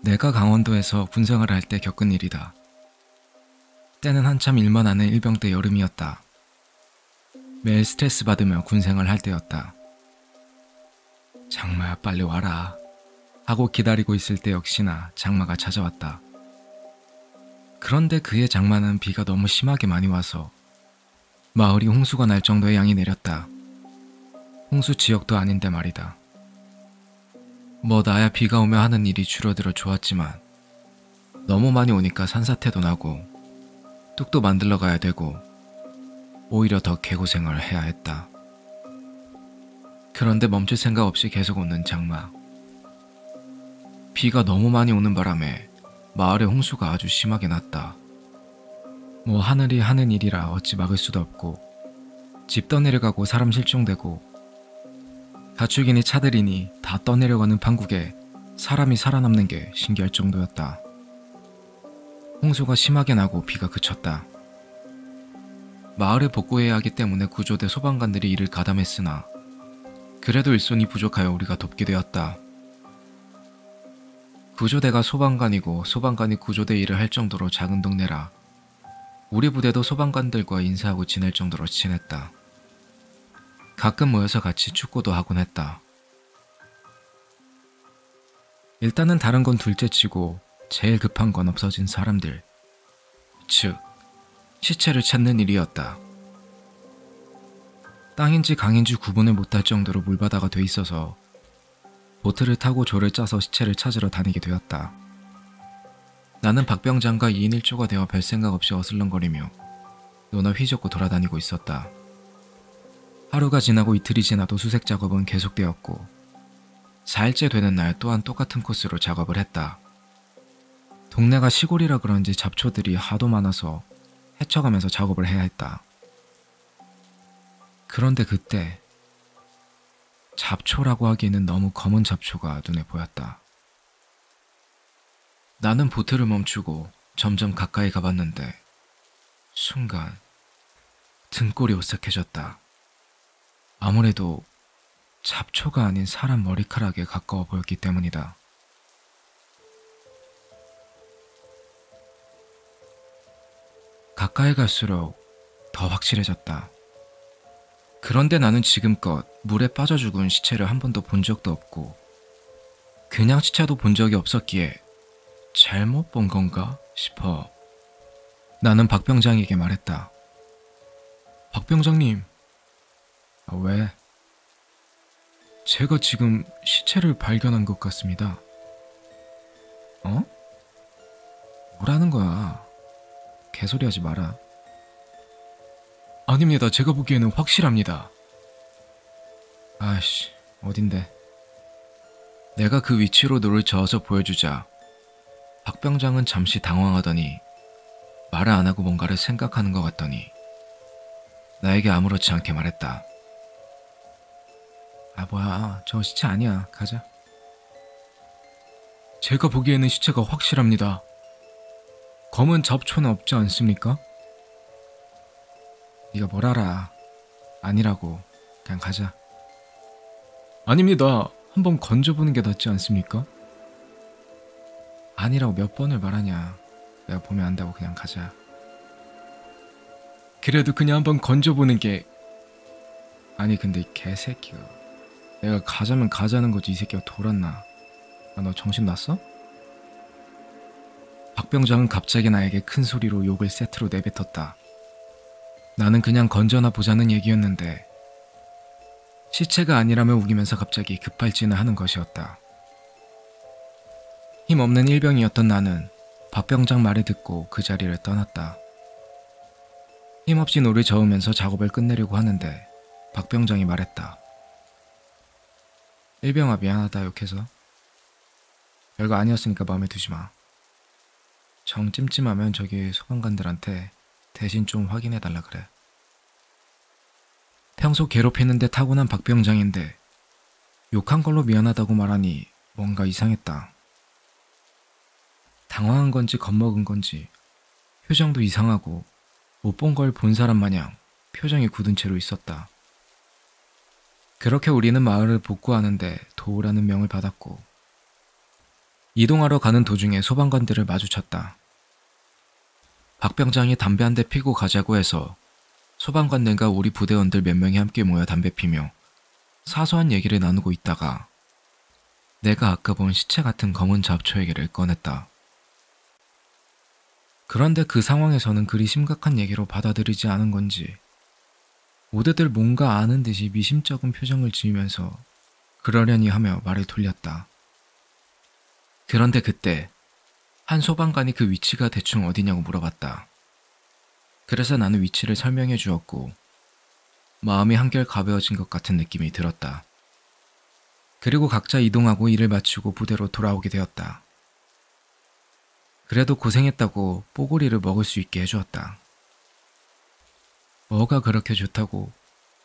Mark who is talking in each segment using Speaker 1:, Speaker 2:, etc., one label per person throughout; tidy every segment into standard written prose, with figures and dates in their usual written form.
Speaker 1: 내가 강원도에서 군생활을 할 때 겪은 일이다. 때는 한참 일만 하는 일병 때 여름이었다. 매일 스트레스 받으며 군생활을 할 때였다. 장마야 빨리 와라 하고 기다리고 있을 때 역시나 장마가 찾아왔다. 그런데 그해 장마는 비가 너무 심하게 많이 와서 마을이 홍수가 날 정도의 양이 내렸다. 홍수 지역도 아닌데 말이다. 뭐 나야 비가 오면 하는 일이 줄어들어 좋았지만 너무 많이 오니까 산사태도 나고 뚝도 만들러 가야 되고 오히려 더 개고생을 해야 했다. 그런데 멈출 생각 없이 계속 오는 장마. 비가 너무 많이 오는 바람에 마을에 홍수가 아주 심하게 났다. 뭐 하늘이 하는 일이라 어찌 막을 수도 없고 집 떠내려가고 사람 실종되고 가축이니 차들이니 다 떠내려가는 판국에 사람이 살아남는 게 신기할 정도였다. 홍수가 심하게 나고 비가 그쳤다. 마을을 복구해야 하기 때문에 구조대 소방관들이 일을 가담했으나 그래도 일손이 부족하여 우리가 돕게 되었다. 구조대가 소방관이고 소방관이 구조대 일을 할 정도로 작은 동네라 우리 부대도 소방관들과 인사하고 지낼 정도로 친했다. 가끔 모여서 같이 축구도 하곤 했다. 일단은 다른 건 둘째치고 제일 급한 건 없어진 사람들, 즉 시체를 찾는 일이었다. 땅인지 강인지 구분을 못할 정도로 물바다가 돼 있어서 보트를 타고 조를 짜서 시체를 찾으러 다니게 되었다. 나는 박병장과 2인 1조가 되어 별 생각 없이 어슬렁거리며 노나 휘젓고 돌아다니고 있었다. 하루가 지나고 이틀이 지나도 수색 작업은 계속되었고 4일째 되는 날 또한 똑같은 코스로 작업을 했다. 동네가 시골이라 그런지 잡초들이 하도 많아서 헤쳐가면서 작업을 해야 했다. 그런데 그때 잡초라고 하기에는 너무 검은 잡초가 눈에 보였다. 나는 보트를 멈추고 점점 가까이 가봤는데 순간 등골이 오싹해졌다. 아무래도 잡초가 아닌 사람 머리카락에 가까워 보였기 때문이다. 가까이 갈수록 더 확실해졌다. 그런데 나는 지금껏 물에 빠져 죽은 시체를 한 번도 본 적도 없고 그냥 시체도 본 적이 없었기에 잘못 본 건가 싶어 나는 박병장에게 말했다. 박병장님, 왜? 제가 지금 시체를 발견한 것 같습니다. 어? 뭐라는 거야? 개소리 하지 마라. 아닙니다. 제가 보기에는 확실합니다. 아이씨, 어딘데? 내가 그 위치로 노를 저어서 보여주자 박병장은 잠시 당황하더니 말을 안 하고 뭔가를 생각하는 것 같더니 나에게 아무렇지 않게 말했다. 아 뭐야, 저 시체 아니야. 가자. 제가 보기에는 시체가 확실합니다. 검은 잡초는 없지 않습니까? 네가 뭘 알아. 아니라고. 그냥 가자. 아닙니다. 한번 건져보는 게 낫지 않습니까? 아니라고 몇 번을 말하냐. 내가 보면 안다고. 그냥 가자. 그래도 그냥 한번 건져보는 게... 아니 근데 이 개새끼가 내가 가자면 가자는 거지. 이 새끼가 돌았나? 아, 너 정신 났어? 박병장은 갑자기 나에게 큰 소리로 욕을 세트로 내뱉었다. 나는 그냥 건져나 보자는 얘기였는데 시체가 아니라며 우기면서 갑자기 급발진을 하는 것이었다. 힘없는 일병이었던 나는 박병장 말을 듣고 그 자리를 떠났다. 힘없이 노를 저으면서 작업을 끝내려고 하는데 박병장이 말했다. 일병아, 미안하다 욕해서. 별거 아니었으니까 마음에 두지 마. 정 찜찜하면 저기 소방관들한테 대신 좀 확인해달라 그래. 평소 괴롭히는데 타고난 박병장인데 욕한 걸로 미안하다고 말하니 뭔가 이상했다. 당황한 건지 겁먹은 건지 표정도 이상하고 못 본 걸 본 사람 마냥 표정이 굳은 채로 있었다. 그렇게 우리는 마을을 복구하는데 도우라는 명을 받았고 이동하러 가는 도중에 소방관들을 마주쳤다. 박 병장이 담배 한 대 피고 가자고 해서 소방관들과 우리 부대원들 몇 명이 함께 모여 담배 피며 사소한 얘기를 나누고 있다가 내가 아까 본 시체 같은 검은 잡초얘기를 꺼냈다. 그런데 그 상황에서는 그리 심각한 얘기로 받아들이지 않은 건지 모두들 뭔가 아는 듯이 미심쩍은 표정을 지으면서 그러려니 하며 말을 돌렸다. 그런데 그때 한 소방관이 그 위치가 대충 어디냐고 물어봤다. 그래서 나는 위치를 설명해 주었고 마음이 한결 가벼워진 것 같은 느낌이 들었다. 그리고 각자 이동하고 일을 마치고 부대로 돌아오게 되었다. 그래도 고생했다고 뽀고리를 먹을 수 있게 해주었다. 뭐가 그렇게 좋다고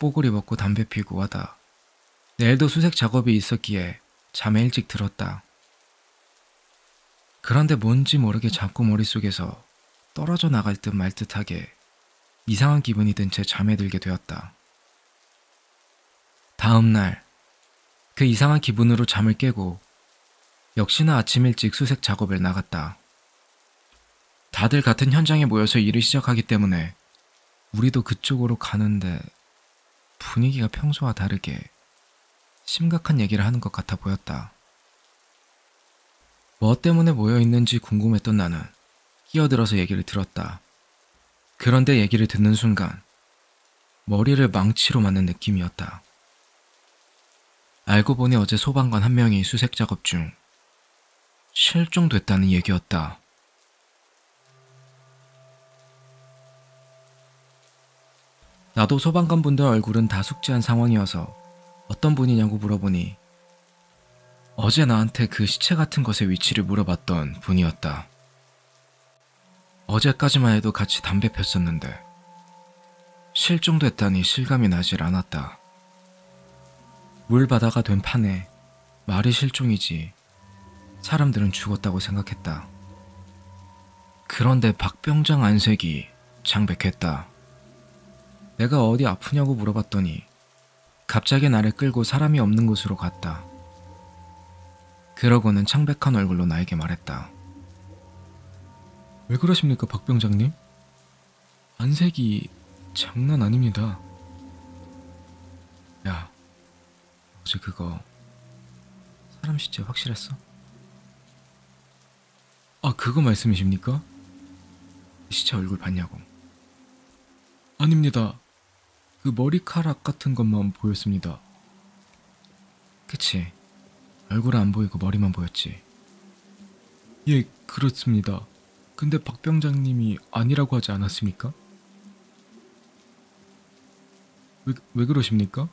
Speaker 1: 뽀고리 먹고 담배 피고 하다. 내일도 수색 작업이 있었기에 잠에 일찍 들었다. 그런데 뭔지 모르게 자꾸 머릿속에서 떨어져 나갈 듯 말 듯하게 이상한 기분이 든 채 잠에 들게 되었다. 다음 날 그 이상한 기분으로 잠을 깨고 역시나 아침 일찍 수색 작업을 나갔다. 다들 같은 현장에 모여서 일을 시작하기 때문에 우리도 그쪽으로 가는데 분위기가 평소와 다르게 심각한 얘기를 하는 것 같아 보였다. 뭐 때문에 모여있는지 궁금했던 나는 끼어들어서 얘기를 들었다. 그런데 얘기를 듣는 순간 머리를 망치로 맞는 느낌이었다. 알고 보니 어제 소방관 한 명이 수색 작업 중 실종됐다는 얘기였다. 나도 소방관분들 얼굴은 다 숙지한 상황이어서 어떤 분이냐고 물어보니 어제 나한테 그 시체 같은 것의 위치를 물어봤던 분이었다. 어제까지만 해도 같이 담배 폈었는데 실종됐다니 실감이 나질 않았다. 물바다가 된 판에 말이 실종이지 사람들은 죽었다고 생각했다. 그런데 박 병장 안색이 창백했다. 내가 어디 아프냐고 물어봤더니 갑자기 나를 끌고 사람이 없는 곳으로 갔다. 그러고는 창백한 얼굴로 나에게 말했다. 왜 그러십니까, 박 병장님? 안색이 장난 아닙니다. 야, 어제 그거 사람 시체 확실했어? 아, 그거 말씀이십니까? 시체 얼굴 봤냐고. 아닙니다. 그 머리카락 같은 것만 보였습니다. 그치? 얼굴은 안 보이고 머리만 보였지. 예, 그렇습니다. 근데 박 병장님이 아니라고 하지 않았습니까? 왜 그러십니까?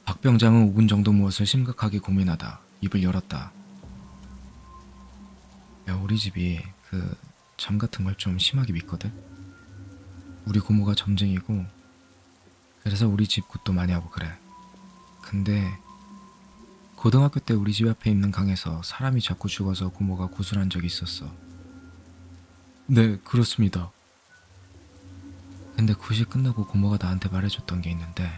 Speaker 1: 박 병장은 5분 정도 무엇을 심각하게 고민하다 입을 열었다. 야, 우리 집이 그 점 같은 걸 좀 심하게 믿거든? 우리 고모가 점쟁이고 그래서 우리 집 굿도 많이 하고 그래. 근데 고등학교 때 우리 집 앞에 있는 강에서 사람이 자꾸 죽어서 고모가 구술한 적이 있었어. 네, 그렇습니다. 근데 굿이 끝나고 고모가 나한테 말해줬던 게 있는데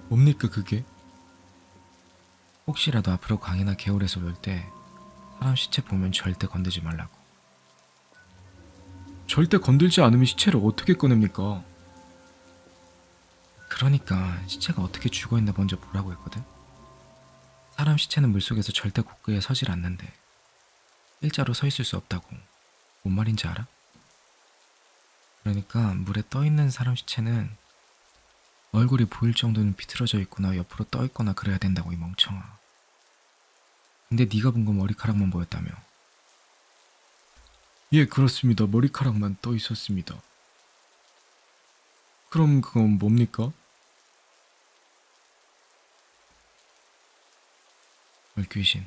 Speaker 1: 뭡니까 그게? 혹시라도 앞으로 강이나 개울에서 놀 때 사람 시체 보면 절대 건들지 말라고. 절대 건들지 않으면 시체를 어떻게 꺼냅니까? 그러니까 시체가 어떻게 죽어있나 먼저 보라고 했거든? 사람 시체는 물속에서 절대 곧그에 서질 않는데 일자로 서 있을 수 없다고. 뭔 말인지 알아? 그러니까 물에 떠있는 사람 시체는 얼굴이 보일 정도는 비틀어져 있거나 옆으로 떠 있거나 그래야 된다고, 이 멍청아. 근데 네가 본 건 머리카락만 보였다며. 예, 그렇습니다. 머리카락만 떠 있었습니다. 그럼 그건 뭡니까? 물귀신.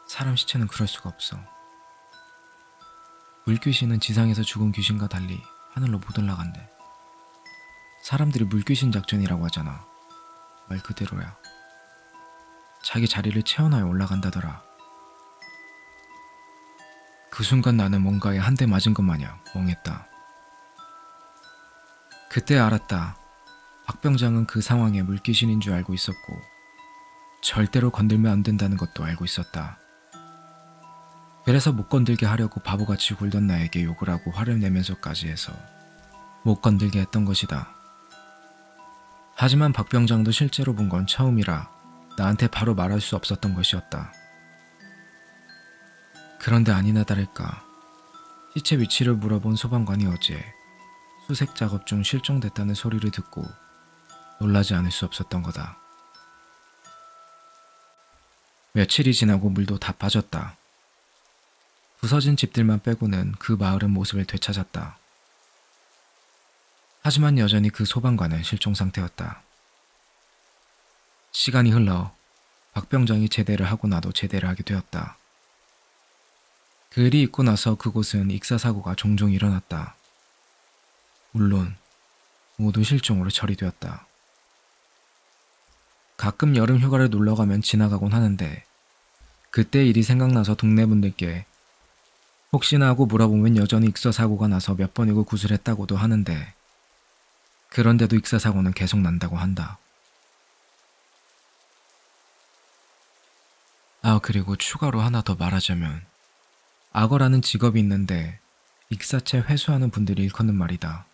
Speaker 1: 사람 시체는 그럴 수가 없어. 물귀신은 지상에서 죽은 귀신과 달리 하늘로 못 올라간대. 사람들이 물귀신 작전이라고 하잖아. 말 그대로야. 자기 자리를 채워놔야 올라간다더라. 그 순간 나는 뭔가에 한 대 맞은 것 마냥 멍했다. 그때 알았다. 박 병장은 그 상황에 물귀신인 줄 알고 있었고 절대로 건들면 안 된다는 것도 알고 있었다. 그래서 못 건들게 하려고 바보같이 굴던 나에게 욕을 하고 화를 내면서까지 해서 못 건들게 했던 것이다. 하지만 박 병장도 실제로 본 건 처음이라 나한테 바로 말할 수 없었던 것이었다. 그런데 아니나 다를까 시체 위치를 물어본 소방관이 어제 수색 작업 중 실종됐다는 소리를 듣고 놀라지 않을 수 없었던 거다. 며칠이 지나고 물도 다 빠졌다. 부서진 집들만 빼고는 그 마을은 모습을 되찾았다. 하지만 여전히 그 소방관은 실종 상태였다. 시간이 흘러 박 병장이 제대를 하고 나도 제대를 하게 되었다. 그 일이 있고 나서 그곳은 익사사고가 종종 일어났다. 물론 모두 실종으로 처리되었다. 가끔 여름 휴가를 놀러가면 지나가곤 하는데 그때 일이 생각나서 동네 분들께 혹시나 하고 물어보면 여전히 익사사고가 나서 몇 번이고 구술했다고도 하는데 그런데도 익사사고는 계속 난다고 한다. 그리고 추가로 하나 더 말하자면 악어라는 직업이 있는데 익사체 회수하는 분들이 일컫는 말이다.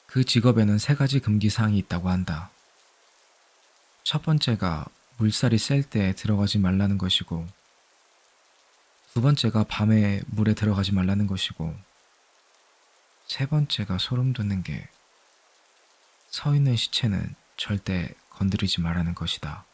Speaker 1: 그 직업에는 3가지 금기사항이 있다고 한다. 첫 번째가 물살이 셀 때 들어가지 말라는 것이고, 두 번째가 밤에 물에 들어가지 말라는 것이고, 세 번째가 소름 돋는 게 서 있는 시체는 절대 건드리지 말라는 것이다.